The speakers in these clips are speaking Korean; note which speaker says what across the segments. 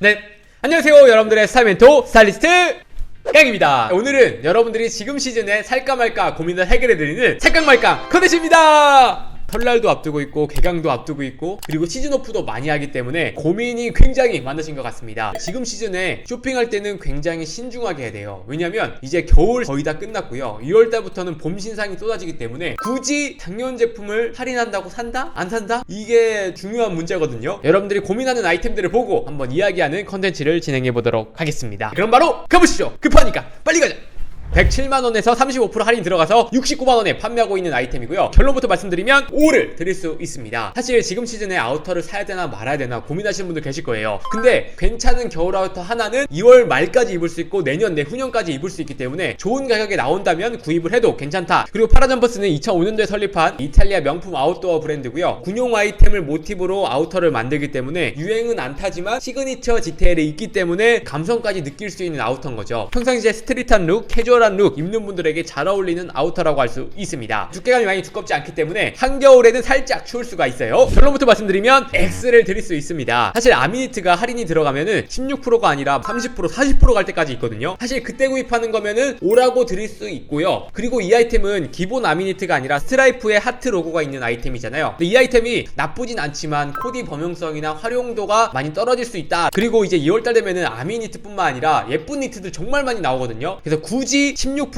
Speaker 1: 네, 안녕하세요 여러분들의 스타일 멘토 스타일리스트 깡입니다. 오늘은 여러분들이 지금 시즌에 살까 말까 고민을 해결해드리는 살까 말까 컨텐츠입니다. 설날도 앞두고 있고 개강도 앞두고 있고 그리고 시즌오프도 많이 하기 때문에 고민이 굉장히 많으신 것 같습니다. 지금 시즌에 쇼핑할 때는 굉장히 신중하게 해야 돼요. 왜냐면 이제 겨울 거의 다 끝났고요, 2월달부터는 봄 신상이 쏟아지기 때문에 굳이 작년 제품을 할인한다고 산다? 안 산다? 이게 중요한 문제거든요. 여러분들이 고민하는 아이템들을 보고 한번 이야기하는 컨텐츠를 진행해 보도록 하겠습니다. 그럼 바로 가보시죠. 급하니까 빨리 가자. 107만원에서 35% 할인 들어가서 69만원에 판매하고 있는 아이템이고요. 결론부터 말씀드리면 5를 드릴 수 있습니다. 사실 지금 시즌에 아우터를 사야 되나 말아야 되나 고민하시는 분들 계실 거예요. 근데 괜찮은 겨울 아우터 하나는 2월 말까지 입을 수 있고 내년 내후년까지 입을 수 있기 때문에 좋은 가격에 나온다면 구입을 해도 괜찮다. 그리고 파라점퍼스는 2005년도에 설립한 이탈리아 명품 아웃도어 브랜드고요, 군용 아이템을 모티브로 아우터를 만들기 때문에 유행은 안 타지만 시그니처 디테일이 있기 때문에 감성까지 느낄 수 있는 아우터인 거죠. 평상시에 스트릿한 룩, 캐주얼한 룩 입는 분들에게 잘 어울리는 아우터라고 할 수 있습니다. 두께감이 많이 두껍지 않기 때문에 한겨울에는 살짝 추울 수가 있어요. 결론부터 말씀드리면 X를 드릴 수 있습니다. 사실 아미니트가 할인이 들어가면은 16%가 아니라 30%, 40% 갈 때까지 있거든요. 사실 그때 구입하는 거면은 5라고 드릴 수 있고요. 그리고 이 아이템은 기본 아미니트가 아니라 스트라이프에 하트 로고가 있는 아이템이잖아요. 근데 이 아이템이 나쁘진 않지만 코디 범용성이나 활용도가 많이 떨어질 수 있다. 그리고 이제 2월달 되면은 아미니트뿐만 아니라 예쁜 니트들 정말 많이 나오거든요. 그래서 굳이 16%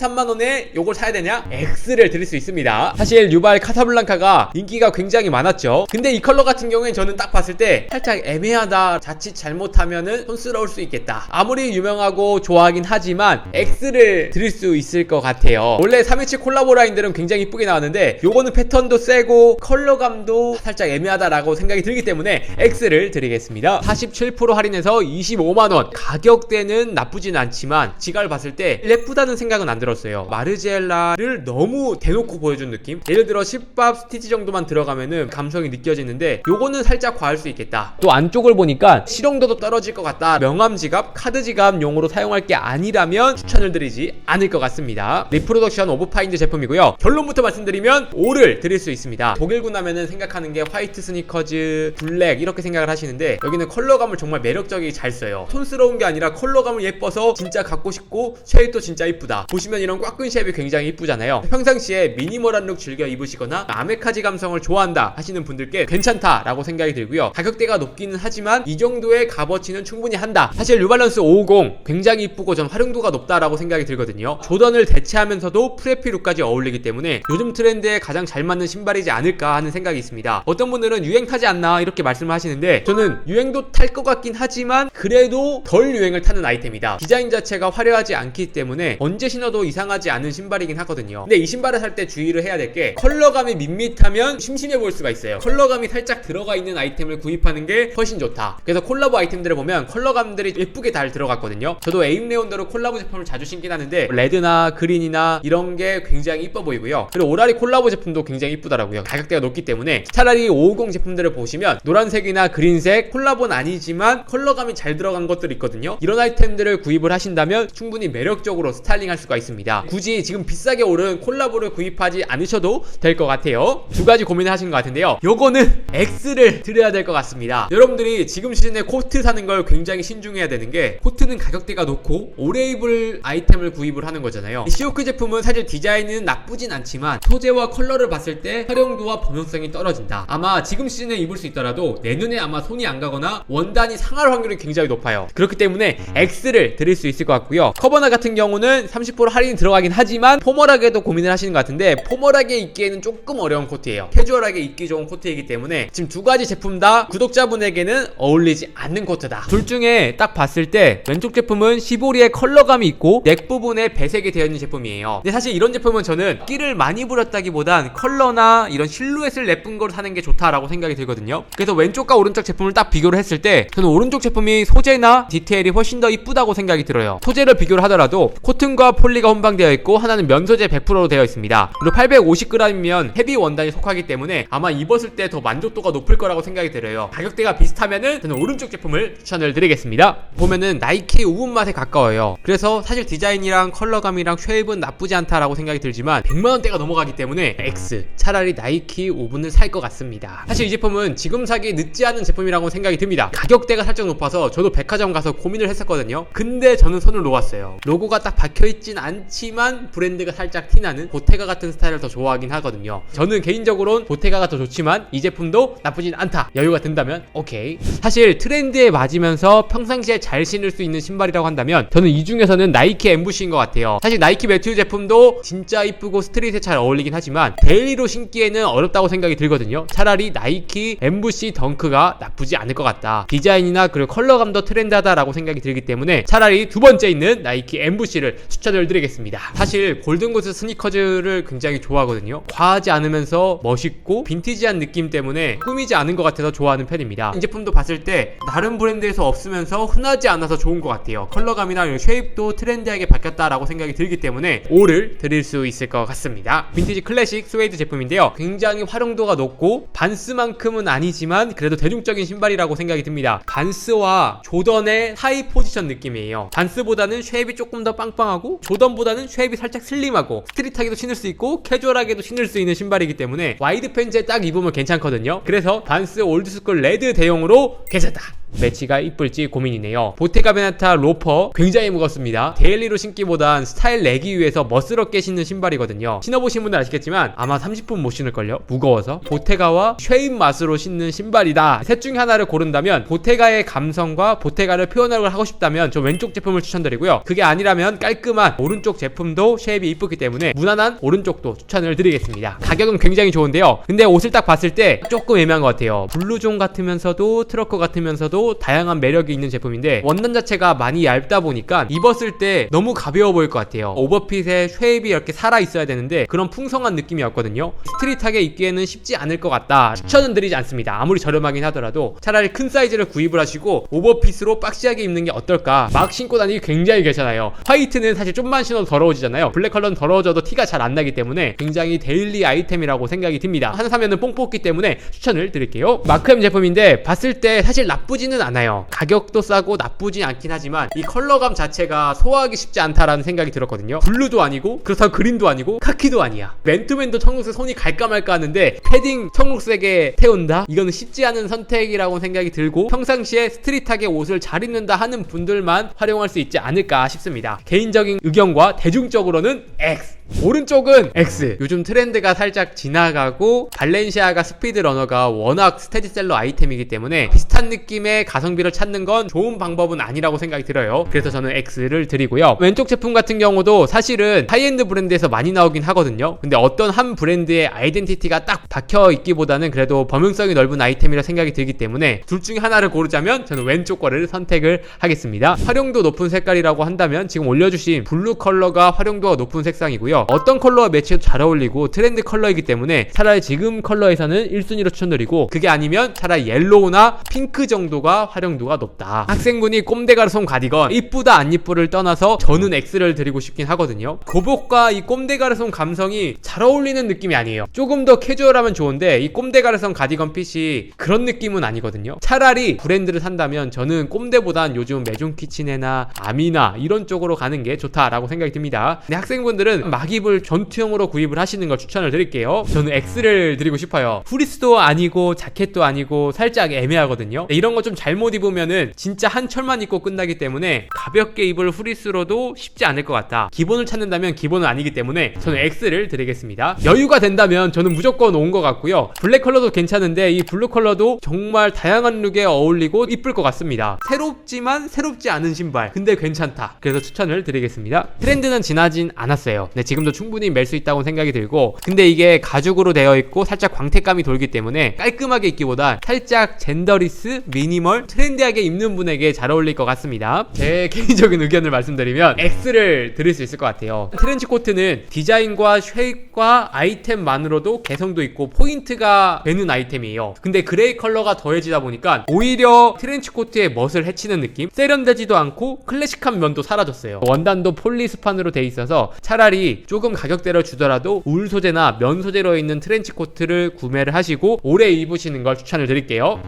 Speaker 1: 53만원에 요걸 사야 되냐? X를 드릴 수 있습니다. 사실 유발 카사블랑카가 인기가 굉장히 많았죠. 근데 이 컬러 같은 경우엔 저는 딱 봤을 때 살짝 애매하다, 자칫 잘못하면은 손스러울 수 있겠다. 아무리 유명하고 좋아하긴 하지만 X를 드릴 수 있을 것 같아요. 원래 317 콜라보 라인들은 굉장히 이쁘게 나왔는데 요거는 패턴도 세고 컬러감도 살짝 애매하다라고 생각이 들기 때문에 X를 드리겠습니다. 47% 할인해서 25만원. 가격대는 나쁘진 않지만 지갑을 봤을 때 예쁘다는 생각은 안 들었어요. 마르지엘라를 너무 대놓고 보여준 느낌? 예를 들어 10밥 스티치 정도만 들어가면은 감성이 느껴지는데 요거는 살짝 과할 수 있겠다. 또 안쪽을 보니까 실용도도 떨어질 것 같다. 명함 지갑, 카드 지갑용으로 사용할 게 아니라면 추천을 드리지 않을 것 같습니다. 리프로덕션 오브 파인드 제품이고요. 결론부터 말씀드리면 5를 드릴 수 있습니다. 독일군 하면은 생각하는 게 화이트 스니커즈, 블랙 이렇게 생각을 하시는데 여기는 컬러감을 정말 매력적이게 잘 써요. 촌스러운 게 아니라 컬러감을 예뻐서 진짜 갖고 싶고 쉐입도 진짜 이쁘다. 보시면 이런 꽉끈 쉐입이 굉장히 이쁘잖아요. 평상시에 미니멀한 룩 즐겨 입으시거나 아메카지 감성을 좋아한다 하시는 분들께 괜찮다라고 생각이 들고요. 가격대가 높기는 하지만 이 정도의 값어치는 충분히 한다. 사실 뉴발란스 550 굉장히 이쁘고 전 활용도가 높다라고 생각이 들거든요. 조던을 대체하면서도 프레피 룩까지 어울리기 때문에 요즘 트렌드에 가장 잘 맞는 신발이지 않을까 하는 생각이 있습니다. 어떤 분들은 유행 타지 않나 이렇게 말씀을 하시는데 저는 유행도 탈 것 같긴 하지만 그래도 덜 유행을 타는 아이템이다. 디자인 자체가 화려하지 않기 때문에 언제 신어도 이상하지 않은 신발이긴 하거든요. 근데 이 신발을 살 때 주의를 해야 될 게 컬러감이 밋밋하면 심심해 보일 수가 있어요. 컬러감이 살짝 들어가 있는 아이템을 구입하는 게 훨씬 좋다. 그래서 콜라보 아이템들을 보면 컬러감들이 예쁘게 잘 들어갔거든요. 저도 에임레온더로 콜라보 제품을 자주 신긴 하는데 레드나 그린이나 이런 게 굉장히 이뻐 보이고요. 그리고 오라리 콜라보 제품도 굉장히 이쁘더라고요. 가격대가 높기 때문에 차라리 550 제품들을 보시면 노란색이나 그린색 콜라보는 아니지만 컬러감이 잘 들어간 것들이 있거든요. 이런 아이템들을 구입을 하신다면 충분히 매력적으로 스타일링할 수가 있습니다. 굳이 지금 비싸게 오른 콜라보를 구입하지 않으셔도 될 것 같아요. 두 가지 고민을 하신 것 같은데요, 요거는 X를 드려야 될 것 같습니다. 여러분들이 지금 시즌에 코트 사는 걸 굉장히 신중해야 되는 게 코트는 가격대가 높고 오래 입을 아이템을 구입을 하는 거잖아요. 시오크 제품은 사실 디자인은 나쁘진 않지만 소재와 컬러를 봤을 때 활용도와 범용성이 떨어진다. 아마 지금 시즌에 입을 수 있더라도 내년에 아마 손이 안 가거나 원단이 상할 확률이 굉장히 높아요. 그렇기 때문에 X를 드릴 수 있을 것 같고요. 커버나 같은 경우는 30% 할인이 들어가긴 하지만 포멀하게도 고민을 하시는 것 같은데 포멀하게 입기에는 조금 어려운 코트예요. 캐주얼하게 입기 좋은 코트이기 때문에 지금 두 가지 제품 다 구독자분에게는 어울리지 않는 코트다. 둘 중에 딱 봤을 때 왼쪽 제품은 시보리의 컬러감이 있고 넥 부분에 배색이 되어 있는 제품이에요. 근데 사실 이런 제품은 저는 끼를 많이 부렸다기보단 컬러나 이런 실루엣을 예쁜 걸 사는 게 좋다라고 생각이 들거든요. 그래서 왼쪽과 오른쪽 제품을 딱 비교를 했을 때 저는 오른쪽 제품이 소재나 디테일이 훨씬 더 이쁘다고 생각이 들어요. 소재를 비교를 하더라도 신발이고 코튼과 폴리가 혼방되어 있고 하나는 면 소재 100%로 되어 있습니다. 그리고 850g이면 헤비 원단이 속하기 때문에 아마 입었을 때 더 만족도가 높을 거라고 생각이 들어요. 가격대가 비슷하면은 저는 오른쪽 제품을 추천을 드리겠습니다. 보면은 나이키 5분 맛에 가까워요. 그래서 사실 디자인이랑 컬러감이랑 쉐입은 나쁘지 않다라고 생각이 들지만 100만원대가 넘어가기 때문에 X, 차라리 나이키 5분을 살 것 같습니다. 사실 이 제품은 지금 사기 늦지 않은 제품이라고 생각이 듭니다. 가격대가 살짝 높아서 저도 백화점 가서 고민을 했었거든요. 근데 저는 손을 놓았어요. 로고가 딱 박혀있진 않지만 브랜드가 살짝 티나는 보테가 같은 스타일을 더 좋아하긴 하거든요. 저는 개인적으로는 보테가가 더 좋지만 이 제품도 나쁘진 않다. 여유가 된다면 오케이. 사실 트렌드에 맞으면서 평상시에 잘 신을 수 있는 신발이라고 한다면 저는 이 중에서는 나이키 엠부시인 것 같아요. 사실 나이키 매튜 제품도 진짜 이쁘고 스트릿에 잘 어울리긴 하지만 데일리로 신기에는 어렵다고 생각이 들거든요. 차라리 나이키 엠부시 덩크가 나쁘지 않을 것 같다. 디자인이나 그리고 컬러감도 트렌드하다라고 생각이 들기 때문에 차라리 두 번째 있는 나이키 엠부시를 추천을 드리겠습니다. 사실 골든고스 스니커즈를 굉장히 좋아하거든요. 과하지 않으면서 멋있고 빈티지한 느낌 때문에 꾸미지 않은 것 같아서 좋아하는 편입니다. 이 제품도 봤을 때 다른 브랜드에서 없으면서 흔하지 않아서 좋은 것 같아요. 컬러감이나 쉐입도 트렌디하게 바뀌었다라고 생각이 들기 때문에 5를 드릴 수 있을 것 같습니다. 빈티지 클래식 스웨이드 제품인데요. 굉장히 활용도가 높고 반스만큼은 아니지만 그래도 대중적인 신발이라고 생각이 듭니다. 반스와 조던의 하이 포지션 느낌이에요. 반스보다는 쉐입이 조금 더 빵빵하고 조던보다는 쉐입이 살짝 슬림하고 스트릿하게도 신을 수 있고 캐주얼하게도 신을 수 있는 신발이기 때문에 와이드 팬츠에 딱 입으면 괜찮거든요. 그래서 반스 올드스쿨 레드 대용으로 괜찮다. 매치가 이쁠지 고민이네요. 보테가 베네타 로퍼 굉장히 무겁습니다. 데일리로 신기보단 스타일 내기 위해서 멋스럽게 신는 신발이거든요. 신어보신 분들 아시겠지만 아마 30분 못 신을걸요? 무거워서. 보테가와 쉐입 맛으로 신는 신발이다. 셋 중에 하나를 고른다면 보테가의 감성과 보테가를 표현하고 하고 싶다면 저 왼쪽 제품을 추천드리고요. 그게 아니라면 깔끔한 오른쪽 제품도 쉐입이 이쁘기 때문에 무난한 오른쪽도 추천을 드리겠습니다. 가격은 굉장히 좋은데요. 근데 옷을 딱 봤을 때 조금 애매한 것 같아요. 블루존 같으면서도 트러커 같으면서도 다양한 매력이 있는 제품인데 원단 자체가 많이 얇다 보니까 입었을 때 너무 가벼워 보일 것 같아요. 오버핏에 쉐입이 이렇게 살아있어야 되는데 그런 풍성한 느낌이었거든요. 스트릿하게 입기에는 쉽지 않을 것 같다. 추천은 드리지 않습니다. 아무리 저렴하긴 하더라도 차라리 큰 사이즈를 구입을 하시고 오버핏으로 박시하게 입는 게 어떨까. 막 신고 다니기 굉장히 괜찮아요. 화이트는 사실 좀만 신어도 더러워지잖아요. 블랙 컬러는 더러워져도 티가 잘 안 나기 때문에 굉장히 데일리 아이템이라고 생각이 듭니다. 하나 사면은 뽕 뽑기 때문에 추천을 드릴게요. 마크엠 제품인데 봤을 때 사실 나쁘지는 않아요. 가격도 싸고 나쁘진 않긴 하지만 이 컬러감 자체가 소화하기 쉽지 않다라는 생각이 들었거든요. 블루도 아니고 그렇다고 그린도 아니고 카키도 아니야. 맨투맨도 청록색 손이 갈까 말까 하는데 패딩 청록색에 태운다? 이거는 쉽지 않은 선택이라고 생각이 들고 평상시에 스트릿하게 옷을 잘 입는다 하는 분들만 활용할 수 있지 않을까 싶습니다. 개인적인 의견과 대중적으로는 X. 오른쪽은 X. 요즘 트렌드가 살짝 지나가고 발렌시아가 스피드러너가 워낙 스테디셀러 아이템이기 때문에 비슷한 느낌의 가성비를 찾는 건 좋은 방법은 아니라고 생각이 들어요. 그래서 저는 X를 드리고요. 왼쪽 제품 같은 경우도 사실은 하이엔드 브랜드에서 많이 나오긴 하거든요. 근데 어떤 한 브랜드의 아이덴티티가 딱 박혀 있기보다는 그래도 범용성이 넓은 아이템이라 생각이 들기 때문에 둘 중에 하나를 고르자면 저는 왼쪽 거를 선택을 하겠습니다. 활용도 높은 색깔이라고 한다면 지금 올려주신 블루 컬러가 활용도가 높은 색상이고요. 어떤 컬러와 매치해도 잘 어울리고 트렌드 컬러이기 때문에 차라리 지금 컬러에서는 1순위로 추천드리고 그게 아니면 차라리 옐로우나 핑크 정도가 활용도가 높다. 학생분이 꼼데가르손 가디건 이쁘다 안 이쁘를 떠나서 저는 X를 드리고 싶긴 하거든요. 고복과 이 꼼데가르손 감성이 잘 어울리는 느낌이 아니에요. 조금 더 캐주얼하면 좋은데 이 꼼데가르손 가디건 핏이 그런 느낌은 아니거든요. 차라리 브랜드를 산다면 저는 꼼데보단 요즘 메종 키친에나 아미나 이런 쪽으로 가는 게 좋다라고 생각이 듭니다. 근데 학생분들은 막 입을 전투용으로 구입을 하시는 걸 추천을 드릴게요. 저는 X를 드리고 싶어요. 후리스도 아니고 자켓도 아니고 살짝 애매하거든요. 이런 거 좀 잘못 입으면은 진짜 한 철만 입고 끝나기 때문에 가볍게 입을 후리스로도 쉽지 않을 것 같다. 기본을 찾는다면 기본은 아니기 때문에 저는 X를 드리겠습니다. 여유가 된다면 저는 무조건 온 것 같고요. 블랙 컬러도 괜찮은데 이 블루 컬러도 정말 다양한 룩에 어울리고 이쁠 것 같습니다. 새롭지만 새롭지 않은 신발. 근데 괜찮다. 그래서 추천을 드리겠습니다. 트렌드는 지나진 않았어요. 네, 지금도 충분히 멜 수 있다고 생각이 들고, 근데 이게 가죽으로 되어 있고 살짝 광택감이 돌기 때문에 깔끔하게 입기보다 살짝 젠더리스, 미니멀, 트렌디하게 입는 분에게 잘 어울릴 것 같습니다. 제 개인적인 의견을 말씀드리면 X를 드릴 수 있을 것 같아요. 트렌치코트는 디자인과 쉐입과 아이템만으로도 개성도 있고 포인트가 되는 아이템이에요. 근데 그레이 컬러가 더해지다 보니까 오히려 트렌치코트의 멋을 해치는 느낌? 세련되지도 않고 클래식한 면도 사라졌어요. 원단도 폴리스판으로 돼 있어서 차라리 조금 가격대를 주더라도 울 소재나 면 소재로 있는 트렌치코트를 구매를 하시고 오래 입으시는 걸 추천을 드릴게요.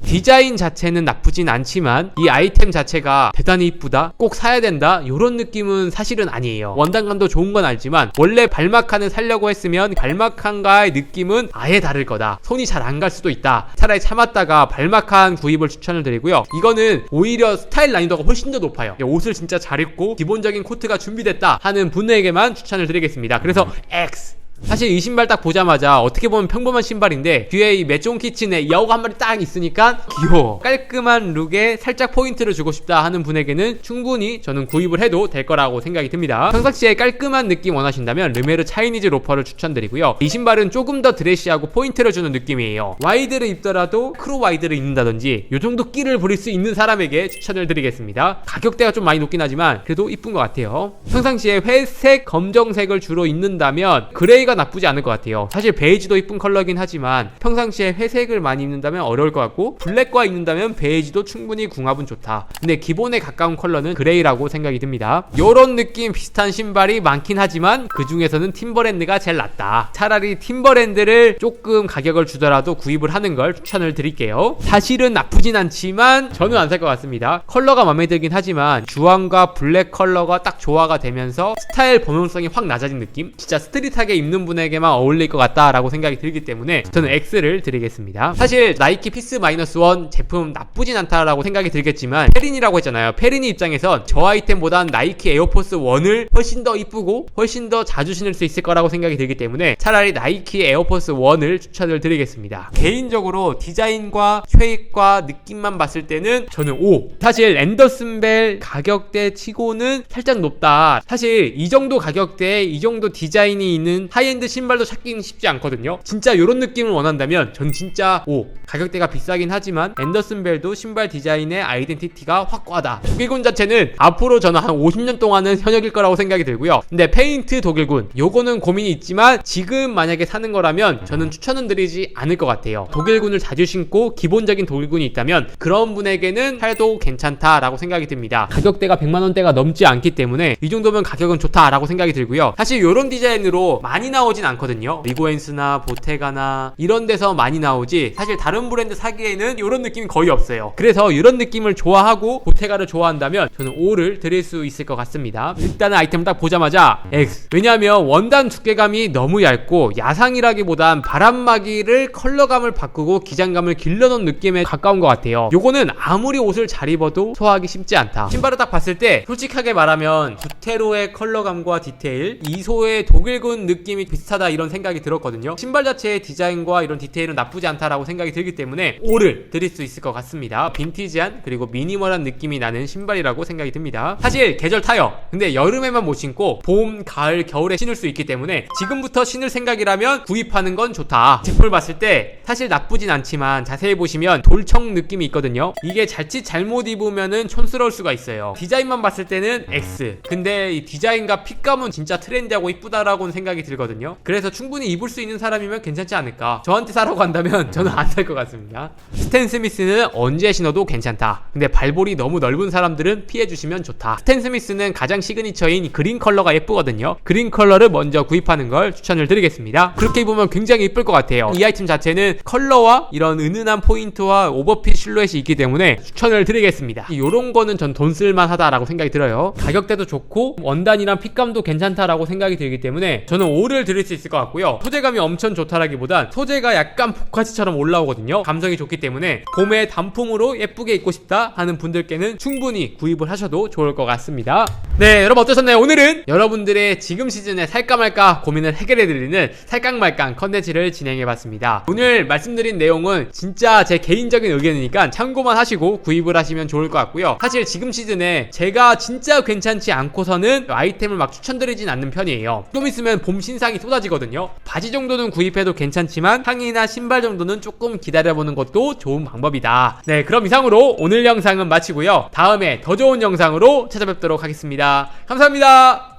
Speaker 1: 디자인 자체는 나쁘진 않지만 이 아이템 자체가 대단히 이쁘다, 꼭 사야 된다, 이런 느낌은 사실은 아니에요. 원단감도 좋은 건 알지만 원래 발막칸을 사려고 했으면 발막칸과의 느낌은 아예 다를 거다, 손이 잘 안 갈 수도 있다, 차라리 참았다가 발막칸 구입을 추천을 드리고요. 이거는 오히려 스타일 난이도가 훨씬 더 높아요. 옷을 진짜 잘 입고 기본적인 코트가 준비됐다 하는 분에게만 추천을 드리겠습니다. 그래서 X. 사실 이 신발 딱 보자마자 어떻게 보면 평범한 신발인데 뒤에 이 매종 키친에 여우가 한 마리 딱 있으니까 귀여워. 깔끔한 룩에 살짝 포인트를 주고 싶다 하는 분에게는 충분히 저는 구입을 해도 될 거라고 생각이 듭니다. 평상시에 깔끔한 느낌 원하신다면 르메르 차이니즈 로퍼를 추천드리고요. 이 신발은 조금 더 드레시하고 포인트를 주는 느낌이에요. 와이드를 입더라도 크로 와이드를 입는다든지 이 정도 끼를 부릴 수 있는 사람에게 추천을 드리겠습니다. 가격대가 좀 많이 높긴 하지만 그래도 이쁜 것 같아요. 평상시에 회색, 검정색을 주로 입는다면 그레이가 나쁘지 않을 것 같아요. 사실 베이지도 이쁜 컬러긴 하지만 평상시에 회색을 많이 입는다면 어려울 것 같고, 블랙과 입는다면 베이지도 충분히 궁합은 좋다. 근데 기본에 가까운 컬러는 그레이라고 생각이 듭니다. 요런 느낌 비슷한 신발이 많긴 하지만 그 중에서는 팀버랜드가 제일 낫다. 차라리 팀버랜드를 조금 가격을 주더라도 구입을 하는 걸 추천을 드릴게요. 사실은 나쁘진 않지만 저는 안 살 것 같습니다. 컬러가 마음에 들긴 하지만 주황과 블랙 컬러가 딱 조화가 되면서 스타일 범용성이 확 낮아진 느낌? 진짜 스트릿하게 입는 분에게만 어울릴 것 같다라고 생각이 들기 때문에 저는 X를 드리겠습니다. 사실 나이키 피스 -1 제품 나쁘진 않다라고 생각이 들겠지만 페린이라고 했잖아요. 페린이 입장에선 저 아이템보단 나이키 에어포스 1을 훨씬 더 이쁘고 훨씬 더 자주 신을 수 있을 거라고 생각이 들기 때문에 차라리 나이키 에어포스 1을 추천을 드리겠습니다. 개인적으로 디자인과 쉐입과 느낌만 봤을 때는 저는 5. 사실 앤더슨 벨 가격대 치고는 살짝 높다. 사실 이 정도 가격대에 이 정도 디자인이 있는 하이엔드 신발도 찾기는 쉽지 않거든요. 진짜 이런 느낌을 원한다면 전 진짜 5. 가격대가 비싸긴 하지만 앤더슨 벨도 신발 디자인의 아이덴티티가 확고하다. 독일군 자체는 앞으로 저는 한 50년 동안은 현역일 거라고 생각이 들고요. 근데 페인트 독일군 요거는 고민이 있지만 지금 만약에 사는 거라면 저는 추천은 드리지 않을 것 같아요. 독일군을 자주 신고 기본적인 독일군이 있다면 그런 분에게는 사도 괜찮다라고 생각이 듭니다. 가격대가 100만원대가 넘지 않기 때문에 이 정도면 가격은 좋다라고 생각이 들고요. 사실 이런 디자인으로 많이 나오진 않거든요. 리고엔스나 보테가나 이런 데서 많이 나오지 사실 다른 브랜드 사기에는 이런 느낌이 거의 없어요. 그래서 이런 느낌을 좋아하고 보테가를 좋아한다면 저는 5를 드릴 수 있을 것 같습니다. 일단은 아이템 딱 보자마자 X. 왜냐하면 원단 두께감이 너무 얇고 야상이라기보단 바람막이를 컬러감을 바꾸고 기장감을 길러놓은 느낌에 가까운 것 같아요. 요거는 아무리 옷을 잘 입어도 소화하기 쉽지 않다. 신발을 딱 봤을 때 솔직하게 말하면 구테로의 컬러감과 디테일, 이소의 독일군 느낌이 비슷하다 이런 생각이 들었거든요. 신발 자체의 디자인과 이런 디테일은 나쁘지 않다라고 생각이 들기 때문에 5를 드릴 수 있을 것 같습니다. 빈티지한 그리고 미니멀한 느낌이 나는 신발이라고 생각이 듭니다. 사실 계절 타요. 근데 여름에만 못 신고 봄, 가을, 겨울에 신을 수 있기 때문에 지금부터 신을 생각이라면 구입하는 건 좋다. 제품을 봤을 때 사실 나쁘진 않지만 자세히 보시면 돌청 느낌이 있거든요. 이게 자칫 잘못 입으면은 촌스러울 수가 있어요. 디자인만 봤을 때는 X. 근데 이 디자인과 핏감은 진짜 트렌디하고 이쁘다라고는 생각이 들거든요. 그래서 충분히 입을 수 있는 사람이면 괜찮지 않을까. 저한테 사라고 한다면 저는 안 살 것 같습니다. 스탠 스미스는 언제 신어도 괜찮다. 근데 발볼이 너무 넓은 사람들은 피해주시면 좋다. 스탠 스미스는 가장 시그니처인 그린 컬러가 예쁘거든요. 그린 컬러를 먼저 구입하는 걸 추천을 드리겠습니다. 그렇게 입으면 굉장히 이쁠 것 같아요. 이 아이템 자체는 컬러와 이런 은은한 포인트와 오버핏 실루엣이 있기 때문에 추천을 드리겠습니다. 요런 거는 전 돈 쓸만하다라고 생각이 들어요. 가격대도 좋고 원단이랑 핏감도 괜찮다라고 생각이 들기 때문에 저는 5를 드릴 수 있을 것 같고요. 소재감이 엄청 좋다라기보단 소재가 약간 복화지처럼 올라오거든요. 감성이 좋기 때문에 봄에 단품으로 예쁘게 입고 싶다 하는 분들께는 충분히 구입을 하셔도 좋을 것 같습니다. 네, 여러분 어떠셨나요? 오늘은 여러분들의 지금 시즌에 살까 말까 고민을 해결해드리는 살깡말깡 컨텐츠를 진행해봤습니다. 오늘 말씀드린 내용은 진짜 제 개인적인 의견이니까 참고만 하시고 구입을 하시면 좋을 것 같고요. 사실 지금 시즌에 제가 진짜 괜찮지 않고서는 아이템을 막 추천드리진 않는 편이에요. 좀 있으면 봄 신상이 쏟아지거든요. 바지 정도는 구입해도 괜찮지만 상의나 신발 정도는 조금 기다려보는 것도 좋은 방법이다. 네, 그럼 이상으로 오늘 영상은 마치고요. 다음에 더 좋은 영상으로 찾아뵙도록 하겠습니다. 감사합니다.